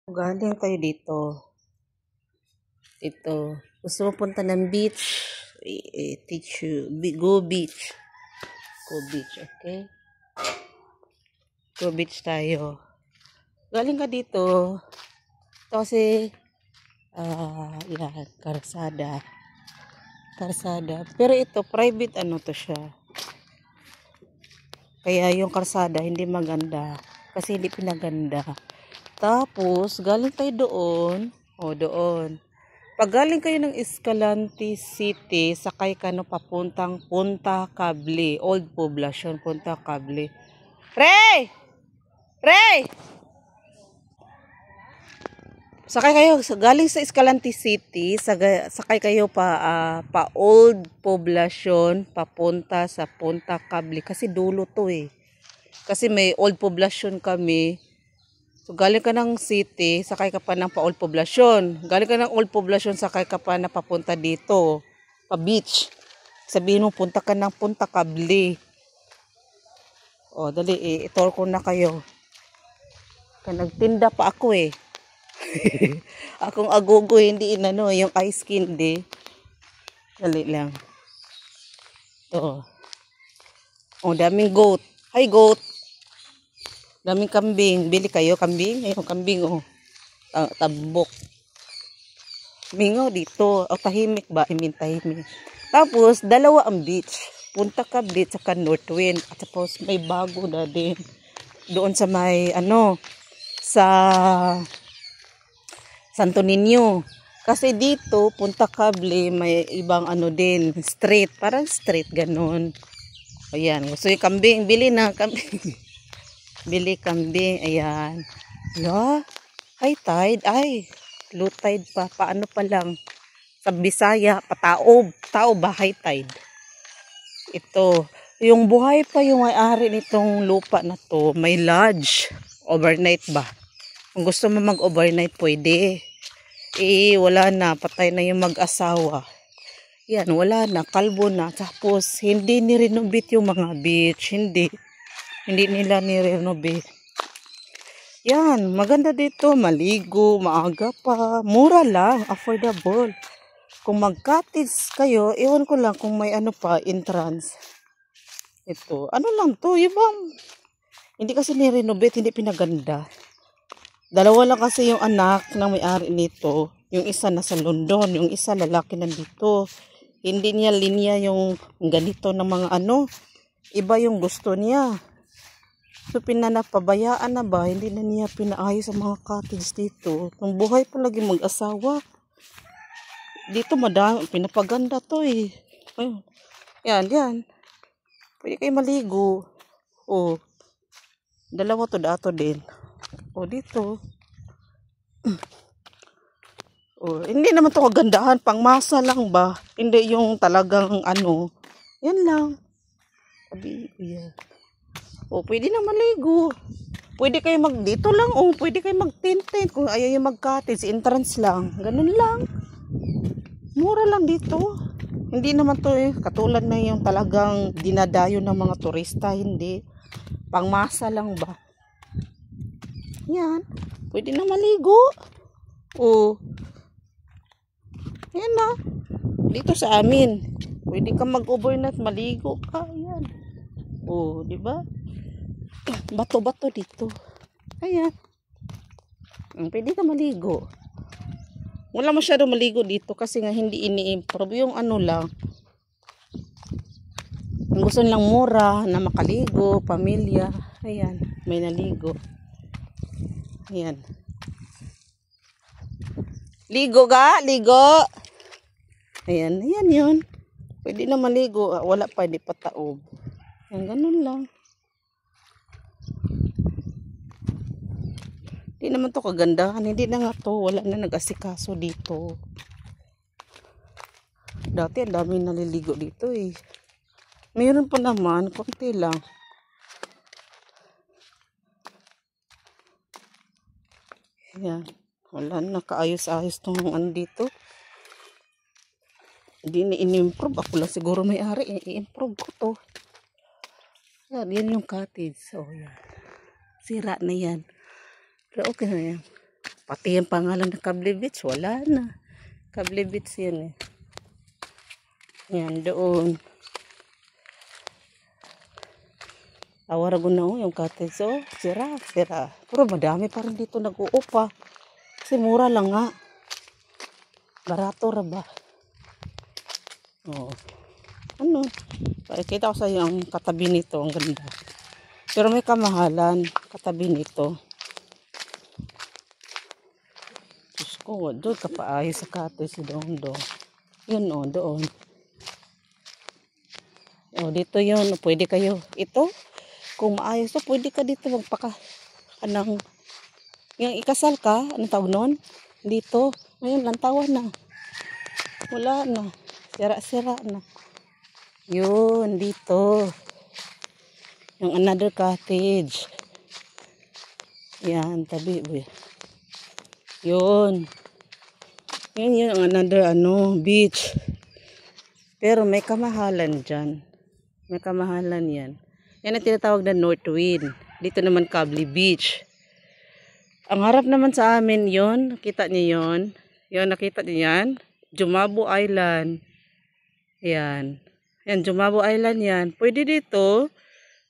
Galing kayo dito. Ito. Gusto mo punta ng beach? Teach you. Go beach. Go beach, okay? Go beach tayo. Galing ka dito. Ito kasi, yan, karsada. Karsada. Pero ito, private ano to siya. Kaya yung karsada, hindi maganda. Kasi hindi pinaganda. Tapos, galing tayo doon. O, doon. Pag galing kayo ng Escalante City, sakay ka no papuntang Punta Cable. Old Poblacion, Punta Cable. Ray! Ray! Sakay kayo, galing sa Escalante City, sakay kayo pa Old Poblacion, papunta sa Punta Cable. Kasi dulo to eh. Kasi may Old Poblacion kami. So, galing ka ng city, sakay ka pa ng pa-Old Poblacion. Galing ka ng Old Poblacion, sakay ka pa na papunta dito, pa beach. Sabihin mo, punta ka ng Punta Cable. O, dali, itor ko na kayo. Nagtinda pa ako eh. Akong agogo, hindi inano, yung ice candy. Dali lang. Ito. O, daming goat. Hi, goat. Daming kambing. Bili kayo kambing. Ayun, kambing oh. Tabok. Mingaw dito. O, tahimik ba? Tahimik. Tapos, dalawa ang beach. Punta ka beach saka Northwind. At tapos, may bago na din. Doon sa may, sa Santo Niño. Kasi dito, Punta Cable, may ibang din, street. Parang street, ganun. Ayan. Gusto yung kambing. Bili na kambing. Bili kambing. Ayan. No? High tide. Ay, low tide pa. Paano pa lang? Sa Bisaya, pataob. Taob ba? High tide. Ito. Yung buhay pa yung may-ari nitong lupa na to. May lodge. Overnight ba? Kung gusto mo mag-overnight, pwede. Wala na. Patay na yung mag-asawa. Yan, wala na. Kalbo na. Tapos, hindi ni-renovate yung mga beach. Hindi nila ni-renovate. Yan, maganda dito. Maligo, maaga pa. Mura lang. Affordable. Kung mag-cottage kayo, iwan ko lang kung may entrance. Ito. Ano lang to? Hindi kasi ni-renovate, hindi pinaganda. Dalawa lang kasi yung anak ng may-ari nito. Yung isa nasa London, yung isa lalaki nandito. Hindi niya linya yung ganito ng mga iba yung gusto niya. So pinapabayaan na ba? Hindi na niya pinaayos ang mga cottage dito. Kung buhay pa lagi mag-asawa. Dito madami, pinapaganda to eh. Ayun. Yan. Pwede kayo maligo. O, dalawa to dato din. O, dito. O, hindi naman to kagandahan. Pangmasa lang ba? Hindi yung talagang Yan lang. Sabi, yeah. O, pwede na maligo. Pwede kayo dito lang. O, pwede kayo mag-tent. Kung ayaw yung mag-cottage, entrance lang. Ganun lang. Mura lang dito. Hindi naman to katulad na yung talagang dinadayo ng mga turista. Hindi. Pangmasa lang ba? Yan. Pwede na maligo. O. Yan na. Dito sa amin. Pwede ka mag-overnight, maligo ka. Yan. O, di ba? Bato-bato dito. Ayan. Pwede ka maligo. Wala masyado maligo dito kasi nga hindi ini-improve. Yung lang. Ang gusto nilang mura na makaligo, pamilya. Ayan. May naligo. Ayan. Ligo ga? Ligo. Ayan. Ayan yun. Pwede na maligo. Wala pa. Di pa taob. Ayan. Ganun lang. Hindi naman to kagandahan. Hindi na nga to. Wala na nag-asikaso dito. Dati ang dami naliligo dito eh. Mayroon pa naman. Konti lang. Ayan. Wala na. Kaayos-ayos tong dito. Hindi ni-improve. Ako lang siguro may-ari. I-improve ko to. Yan yung cottage. So, yan. Sira na yan. Pero okay na yan. Pati yung pangalan ng Kable Beach, wala na. Kable Beach yan eh. Yan, doon. Awaragon na yung cottage. So, sira. Pero madami pa rin dito nag-uupa. Kasi mura lang nga. Barato ra ba? Oo. Ano? Pakikita ko sa iyo ang katabi nito. Ang ganda. Pero may kamahalan. Katabi nito. Diyos ko, doon ka paayos sa cottage. Doon. Yun o, doon. O, dito yun. Pwede kayo. Ito. Kung maayos to, pwede ka dito magpaka anong yung ikasal ka, anong tawag nun? Dito. Ngayon, lantawan na. Wala na. Sira na. Yun, dito. Yung another cottage. Yan, tabi. Yun. Yun, ang another, beach. Pero may kamahalan dyan. May kamahalan yan. Yan ang tinatawag na North Wind. Dito naman Kable Beach. Ang harap naman sa amin yon, nakita niyo yon? Yon, nakita niyo yan? Jumabo Island. Yan. Yan, Jumabo Island yan. Pwede dito,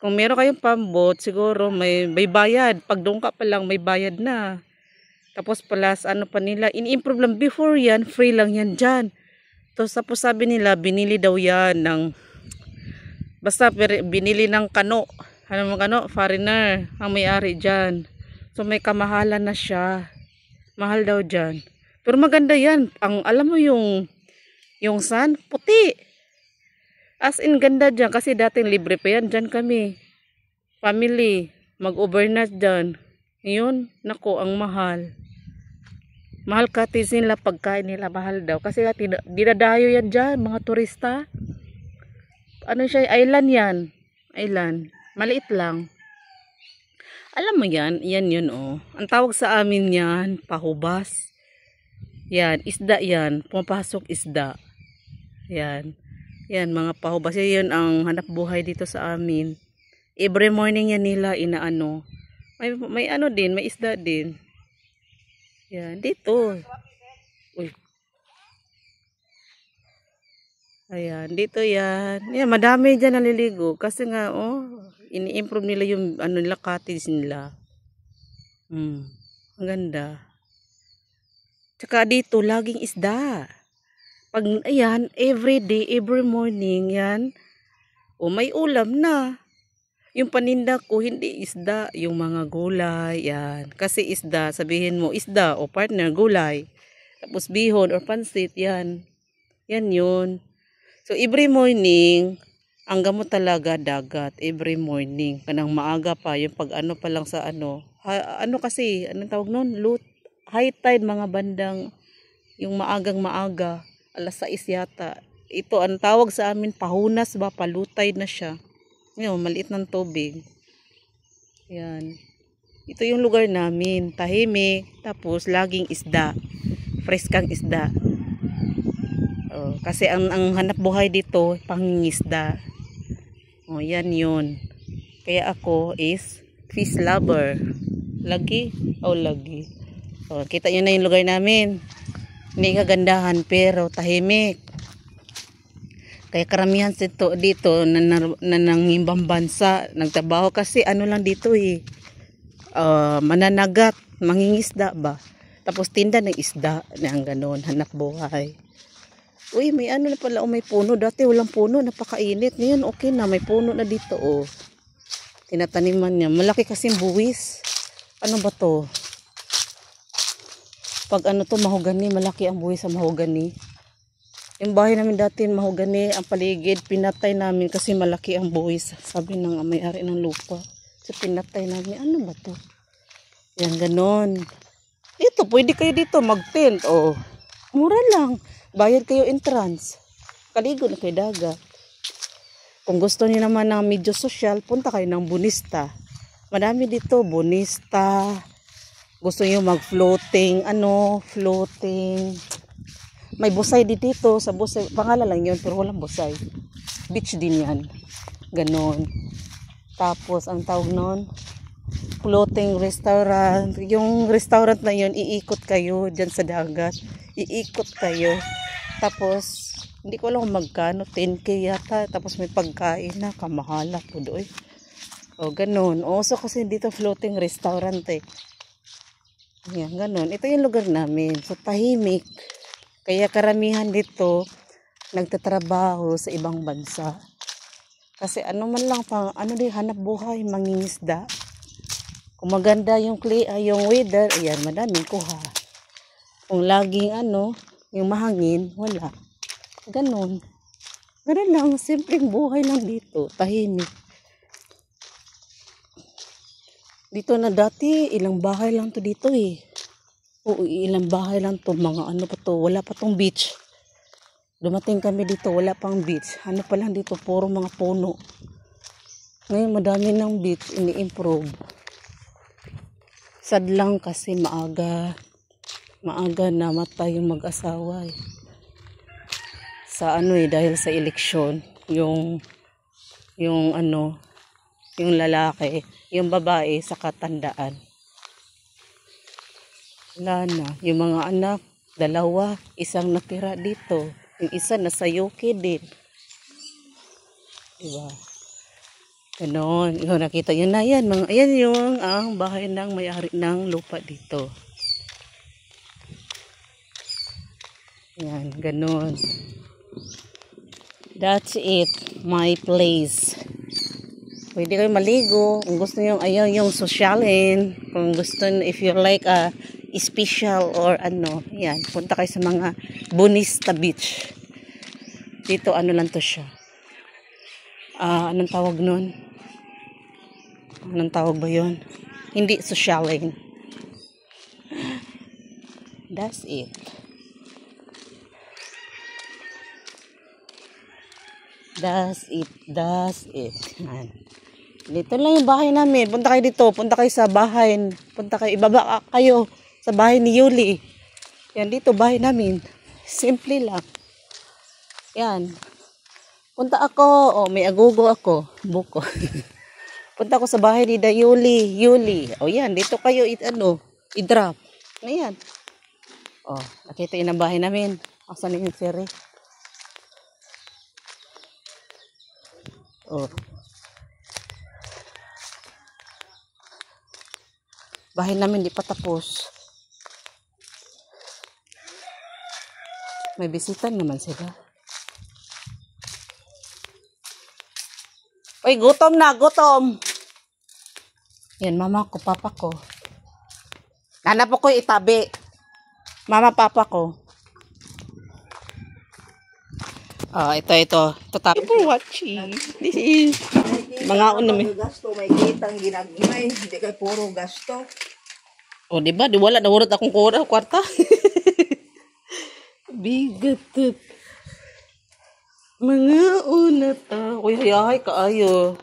kung meron kayong pambot, siguro may bayad. Pag doon ka pa lang, may bayad na. Tapos plus, ano pa nila, in-improve lang. Before yan, free lang yan dyan. Tapos sabi nila, binili daw yan ng basta binili ng kano. Ano mo kano? Foreigner ang may-ari dyan. So may kamahalan na siya. Mahal daw dyan. Pero maganda yan. Ang alam mo yung sun, puti. As in ganda dyan. Kasi dating libre pa yan. Dyan kami. Family. Mag-overnight dyan. Yun. Nako, ang mahal. Mahal cottage nila. Pagkain nila mahal daw. Kasi dinadayo yan dyan. Mga turista. Ano siya? Island yan. Island. Maliit lang. Alam mo yan? Yan yun oh. Ang tawag sa amin yan, pahubas. Yan. Isda yan. Pumapasok isda. Yan. Yan mga pahubas. Yan ang hanap buhay dito sa amin. Every morning yan nila inaano. May ano din. May isda din. Yan. Dito. Uy. Ayan, dito yan. Yan, madami dyan naliligo. Kasi nga, ini-improve nila yung nila, cottage nila. Ang ganda. Tsaka dito, laging isda. Pag, ayan, every day, every morning, yan. May ulam na. Yung paninda ko, hindi isda. Yung mga gulay, yan. Kasi isda, sabihin mo, isda o partner, gulay. Tapos bihon or pansit, yan. Yan yun. So, every morning, ang gamot talaga dagat. Every morning. Kanang maaga pa. Yung pag ano pa lang sa ano. Kasi, anong tawag nun? High tide mga bandang. Yung maagang maaga. Alas 6 yata. Ito, ang tawag sa amin, pahunas ba? Palutay na siya. Yung maliit ng tubig. Yan. Ito yung lugar namin. Tahimik. Tapos, laging isda. Freskang isda. Kasi ang hanap buhay dito, pangingisda. Yan yun. Kaya ako is fish lover. Lagi? Lagi. Kita nyo na yung lugar namin. Hindi kagandahan pero tahimik. Kaya karamihan dito na nangimbang bansa, nagtrabaho kasi ano lang dito mananagat, mangingisda ba. Tapos tinda ng isda, ng ganon, hanap buhay. Uy, may ano na pala, may puno. Dati walang puno, napakainit. Ngayon okay na, may puno na dito Tinataniman niya. Malaki kasing buwis. Ano ba to? Pag ano to, mahogani, malaki ang buwis sa mahogani. Yung bahay namin dati, mahogani, ang paligid, pinatay namin kasi malaki ang buwis. Sabi ng may-ari ng lupa. So pinatay namin, ano ba to? Yan, ganon. Dito, pwede kayo dito mag-tent. Mura lang. Bayad kayo entrance. Kaligo na kayo dagat. Kung gusto niyo naman ng medyo social, punta kayo ng Bonista. Madami dito, Bonista. Gusto niyo mag-floating, floating. May busay dito, sa busay. Pangalan lang yun, pero walang busay. Beach din yan. Ganon. Tapos, ang tawag nun, floating restaurant. Yung restaurant na yun, iikot kayo dyan sa dagat. Iikot kayo. Tapos, hindi ko alam kung magkano, 10K yata. Tapos may pagkain na, kamahala po doon. O, ganun. O, so kasi dito floating restaurant eh. Yan, ganun. Ito yung lugar namin. So, tahimik. Kaya karamihan dito, nagtatrabaho sa ibang bansa. Kasi ano man lang pang, hanap buhay, mangingisda. Kung maganda yung weather, ayan, madaming kuha. Kung laging yung mahangin, wala. Ganon. Ganon lang, simpleng buhay lang dito, tahimik. Dito na dati, ilang bahay lang to dito eh. Oo, ilang bahay lang to, mga pa to, wala pa tong beach. Dumating kami dito, wala pang beach. Ano pa lang dito, puro mga puno. Ngayon, madami ng beach, ini-improve. Sad lang kasi maaga namatay yung mag-asawa eh. Sa dahil sa eleksyon, yung lalaki, yung babae sa katandaan. Wala na. Yung mga anak, 2, isang natira dito. Yung isa nasa UK din. Diba? Ganon. Yung nakita yun na yan. Ayan yung ang bahay ng may-ari ng lupa dito. Yan. Ganon. That's it. My place. Pwede kayo maligo. Kung gusto nyo yung sosyalin. Kung gusto, if you like a special or yan. Punta kayo sa mga Bonista Beach. Dito lang to siya. Anong tawag nun? Anong tawag ba yun? Hindi sosyalin. That's it. That's it. Yan. Dito lang yung bahay namin. Punta kayo dito. Punta kayo sa bahay. Ibaba kayo sa bahay ni Yuli. Yan dito, bahay namin. Simple lang. Yan. Punta ako. May agogo ako. Buko. Punta ako sa bahay ni Yuli. Yan. Dito kayo, i-drop. Ayan. Nakita yun ang bahay namin. Asan yung siri? Bahay namin di pa tapos. May bisita naman sila. Uy, gutom na, gutom. Yan, mama ko, papa ko. Nanap ko itabi. Mama, papa ko. Ito tabi for watching. This is mga namin. Gasto, may kitang ginagmay. Hindi kay puro gasto. Diba? Di wala, nawurot akong kwarta. Bigat. Mga una ta. Uy, hayahay kaayo.